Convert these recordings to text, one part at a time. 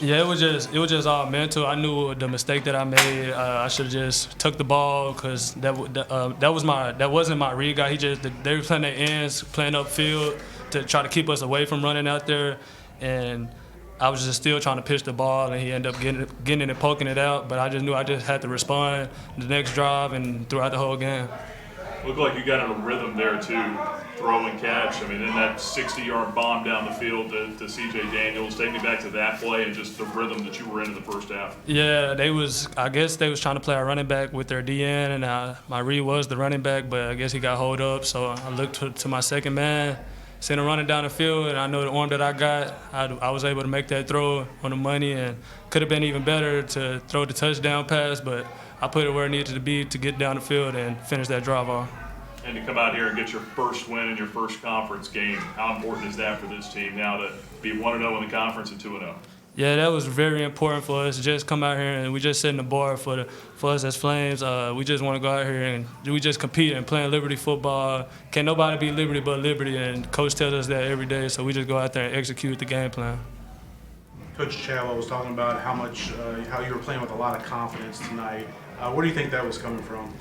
Yeah, it was just all mental. I knew the mistake that I made. I should have just took the ball because that wasn't my read guy. They were playing their ends, playing upfield to try to keep us away from running out there, and I was just still trying to pitch the ball, and he ended up getting it and poking it out. But I just knew I just had to respond the next drive and throughout the whole game. Looked like you got in a rhythm there too, throw and catch. I mean, in that 60-yard bomb down the field to C.J. Daniels. Take me back to that play and just the rhythm that you were in the first half. Yeah, I guess they was trying to play our running back with their DN, and my read was the running back, but I guess he got hold up. So I looked to my second man, seen him running down the field, and I know the arm that I got, I was able to make that throw on the money, and could have been even better to throw the touchdown pass, but I put it where it needed to be to get down the field and finish that drive off. And to come out here and get your first win in your first conference game, how important is that for this team now to be 1-0 in the conference and 2-0? Yeah, that was very important for us to just come out here and we just setting the bar for us as Flames. We just want to go out here and we just compete and playing Liberty football. Can't nobody beat Liberty but Liberty, and Coach tells us that every day. So we just go out there and execute the game plan. Coach Challow was talking about how you were playing with a lot of confidence tonight. Where do you think that was coming from?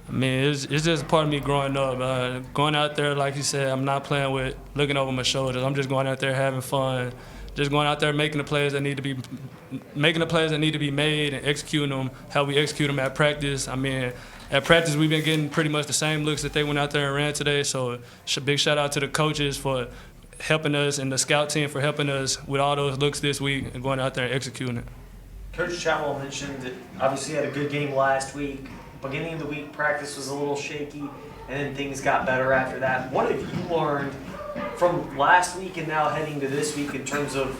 I mean, it's just part of me growing up. Going out there, like you said, I'm not playing with looking over my shoulders. I'm just going out there having fun, just going out there making the plays that need to be made and executing them how we execute them at practice. I mean, at practice we've been getting pretty much the same looks that they went out there and ran today. So big shout out to the coaches for helping us and the scout team for helping us with all those looks this week and going out there and executing it. Coach Chapel mentioned that obviously you had a good game last week. Beginning of the week, practice was a little shaky, and then things got better after that. What have you learned from last week and now heading to this week in terms of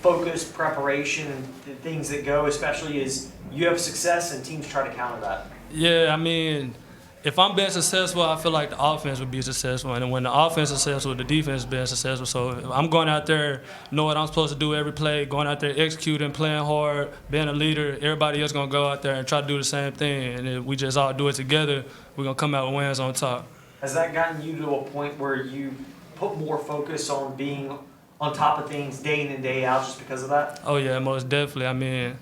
focus, preparation, and the things that go, especially as you have success and teams try to counter that? Yeah, I mean, if I'm being successful, I feel like the offense would be successful. And when the offense is successful, the defense is being successful. So if I'm going out there, know what I'm supposed to do every play, going out there executing, playing hard, being a leader, everybody else going to go out there and try to do the same thing. And if we just all do it together, we're going to come out with wins on top. Has that gotten you to a point where you put more focus on being on top of things day in and day out just because of that? Oh, yeah, most definitely. I mean,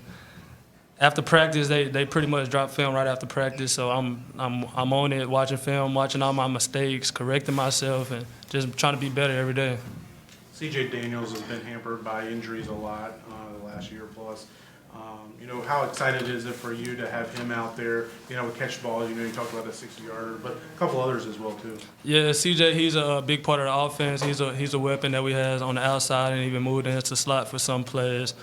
after practice, they pretty much drop film right after practice, so I'm on it, watching film, watching all my mistakes, correcting myself, and just trying to be better every day. C.J. Daniels has been hampered by injuries a lot the last year plus. How excited is it for you to have him out there, catch balls? You talked about that 60-yarder, but a couple others as well, too. Yeah, C.J., he's a big part of the offense. He's a weapon that we have on the outside and even moved into the slot for some players.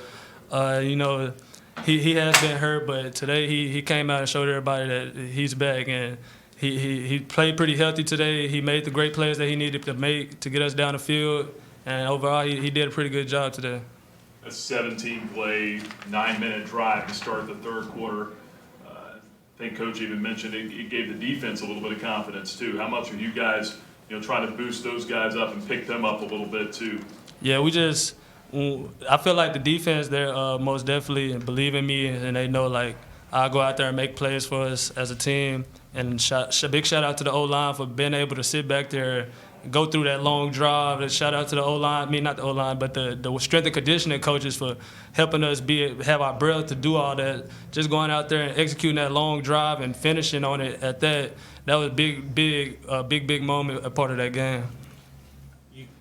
He has been hurt, but today he came out and showed everybody that he's back, and he played pretty healthy today. He made the great plays that he needed to make to get us down the field, and overall he did a pretty good job today. A 17-play, 9-minute drive to start the third quarter. I think Coach even mentioned it gave the defense a little bit of confidence too. How much are you guys, trying to boost those guys up and pick them up a little bit too? Yeah, I feel like the defense, they're most definitely believe in me, and they know I'll go out there and make plays for us as a team. And big shout out to the O-line for being able to sit back there, go through that long drive. And shout out to the O-line, not the O-line, but the strength and conditioning coaches for helping us have our breath to do all that. Just going out there and executing that long drive and finishing on it at that. That was a big moment, a part of that game.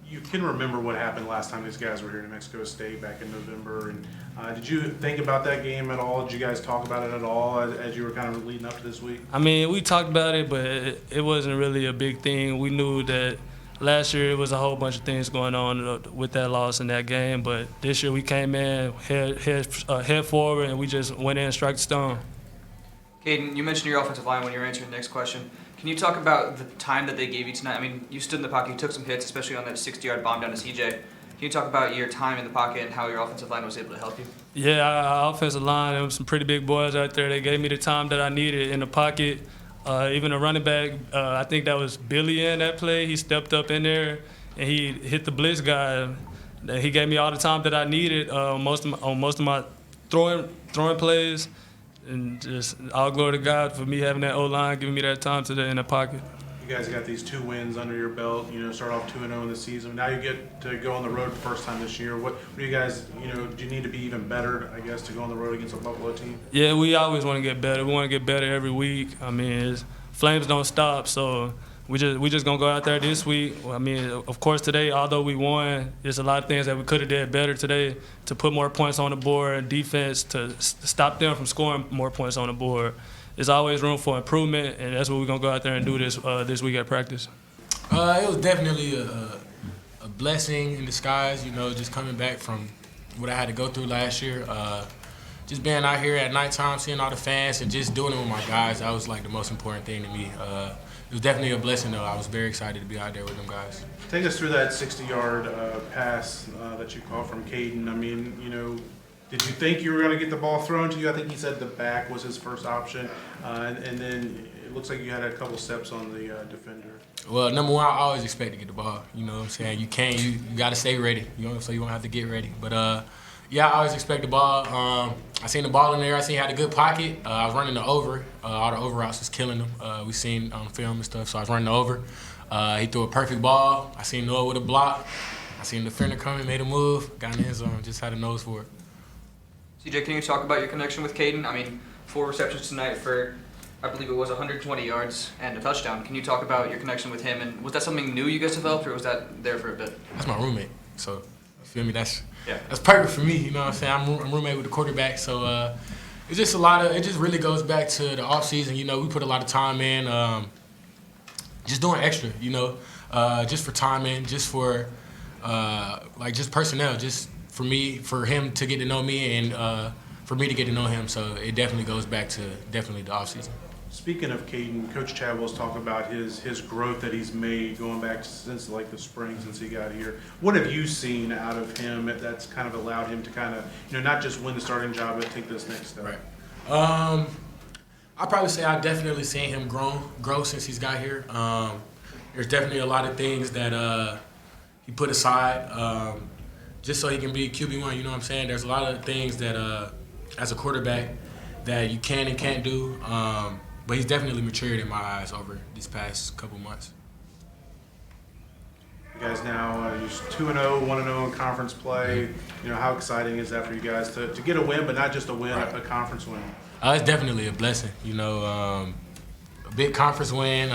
You can remember what happened last time these guys were here in New Mexico State back in November. And did you think about that game at all? Did you guys talk about it at all as you were kind of leading up to this week? I mean, we talked about it, but it wasn't really a big thing. We knew that last year it was a whole bunch of things going on with that loss in that game. But this year we came in head forward, and we just went in and struck the stone. Kaidon, you mentioned your offensive line when you were answering the next question. Can you talk about the time that they gave you tonight? I mean, you stood in the pocket, you took some hits, especially on that 60-yard bomb down to CJ. Can you talk about your time in the pocket and how your offensive line was able to help you? Yeah, our offensive line, there was some pretty big boys out there. They gave me the time that I needed in the pocket. Even the running back, I think that was Billy in that play. He stepped up in there, and he hit the blitz guy. He gave me all the time that I needed on most of my throwing plays. And just all glory to God for me having that O-line, giving me that time today in the pocket. You guys got these 2 wins under your belt, start off 2-0 in the season. Now you get to go on the road the first time this year. What do you guys, do you need to be even better, I guess, to go on the road against a Buffalo team? Yeah, we always want to get better. We want to get better every week. I mean, Flames don't stop, so we just gonna go out there this week. I mean, of course today, although we won, there's a lot of things that we could have did better today to put more points on the board, defense to stop them from scoring more points on the board. There's always room for improvement, and that's what we're gonna go out there and do this week at practice. It was definitely a blessing in disguise, just coming back from what I had to go through last year. Just being out here at nighttime, seeing all the fans, and just doing it with my guys, that was like the most important thing to me. It was definitely a blessing, though. I was very excited to be out there with them guys. Take us through that 60-yard pass that you caught from Kaidon. I mean, did you think you were going to get the ball thrown to you? I think he said the back was his first option, and then it looks like you had a couple steps on the defender. Well, number one, I always expect to get the ball. You know what I'm saying? You got to stay ready, so you won't have to get ready. But, yeah, I always expect the ball. I seen the ball in there. I seen he had a good pocket. I was running the over. All the over routes was killing him. We seen on film and stuff, so I was running the over. He threw a perfect ball. I seen Noah with a block. I seen the defender coming, made a move, got in the end zone, just had a nose for it. CJ, can you talk about your connection with Kaidon? I mean, 4 receptions tonight for, I believe it was 120 yards and a touchdown. Can you talk about your connection with him? And was that something new you guys developed, or was that there for a bit? That's my roommate, so you feel me? That's Yeah. perfect for me. You know what I'm saying? I'm roommate with the quarterback, so it's just it just really goes back to the off season. We put a lot of time in, just doing extra. Just for timing, just for just personnel, just for him to get to know me and for me to get to know him. So it definitely goes back to the off season. Speaking of Kaidon, Coach Chadwell's talking about his growth that he's made going back since the spring since he got here. What have you seen out of him that's kind of allowed him to kind of not just win the starting job but take this next step? Right. I'd probably say I definitely seen him grow since he's got here. There's definitely a lot of things that he put aside just so he can be QB1. You know what I'm saying? There's a lot of things that as a quarterback that you can and can't do. But he's definitely matured in my eyes over these past couple months. You guys now you're 2-0, 1-0 in conference play. How exciting is that for you guys to get a win, but not just a win, Right. a conference win? It's definitely a blessing. A big conference win,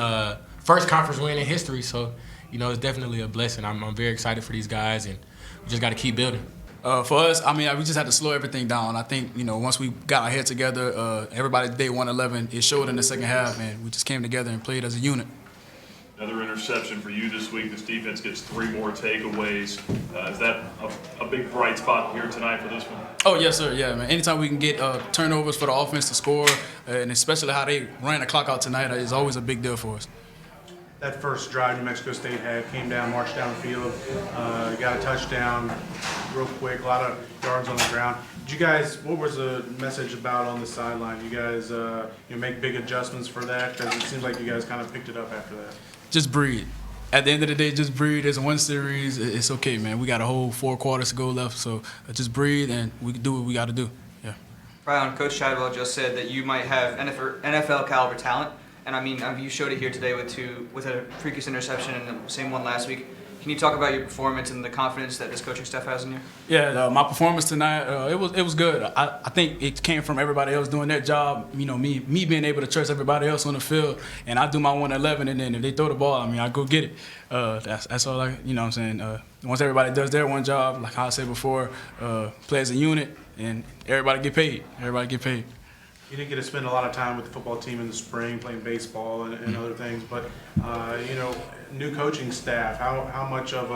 first conference win in history. So, it's definitely a blessing. I'm very excited for these guys, and we just got to keep building. For us, I mean, we just had to slow everything down. I think, once we got our head together, everybody's day 111, it showed in the second half, and we just came together and played as a unit. Another interception for you this week. This defense gets 3 more takeaways. Is that a big bright spot here tonight for this one? Oh, yes, sir. Yeah, man. Anytime we can get turnovers for the offense to score, and especially how they ran the clock out tonight, is always a big deal for us. That first drive New Mexico State had, came down, marched downfield, got a touchdown real quick, a lot of yards on the ground. Did you guys, what was the message about on the sideline? You guys make big adjustments for that? Because it seems like you guys kind of picked it up after that. Just breathe. At the end of the day, just breathe. It's one series. It's okay, man. We got a whole 4 quarters to go left, so just breathe, and we can do what we got to do. Yeah. Brylan, Coach Chadwell just said that you might have NFL caliber talent. And I mean, you showed it here today with a previous interception and the same one last week. Can you talk about your performance and the confidence that this coaching staff has in you? Yeah, my performance tonight, it was good. I think it came from everybody else doing their job. Me being able to trust everybody else on the field, and I do my 111, and then if they throw the ball, I go get it. That's all what I'm saying. Once everybody does their one job, like I said before, play as a unit, and everybody get paid. Everybody get paid. You didn't get to spend a lot of time with the football team in the spring, playing baseball and other things, but new coaching staff. How much of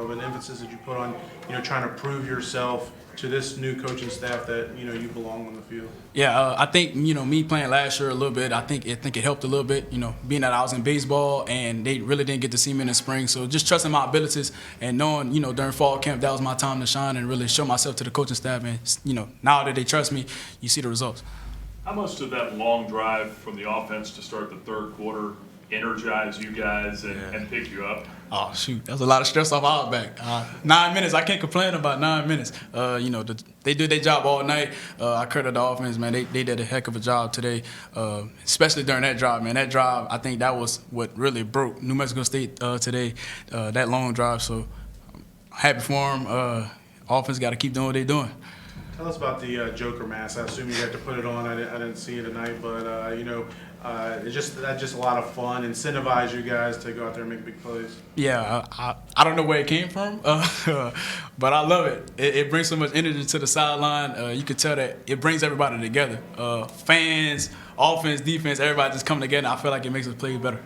an emphasis did you put on trying to prove yourself to this new coaching staff that you belong on the field? Yeah, I think me playing last year a little bit. I think it helped a little bit. Being that I was in baseball and they really didn't get to see me in the spring, so just trusting my abilities and knowing during fall camp that was my time to shine and really show myself to the coaching staff. And now that they trust me, you see the results. How much did that long drive from the offense to start the third quarter energize you guys and pick you up? Oh shoot, that was a lot of stress off our back. 9 minutes, I can't complain about 9 minutes. They did their job all night. I credit the offense, man. They did a heck of a job today, especially during that drive, man. That drive, I think that was what really broke New Mexico State today. That long drive. So I'm happy for them. Offense got to keep doing what they're doing. Tell us about the Joker mask. I assume you had to put it on. I didn't see it tonight, but it's just a lot of fun. Incentivize you guys to go out there and make big plays. Yeah, I don't know where it came from, but I love it. It brings so much energy to the sideline. You can tell that it brings everybody together. Fans, offense, defense, everybody just coming together. I feel like it makes us play better.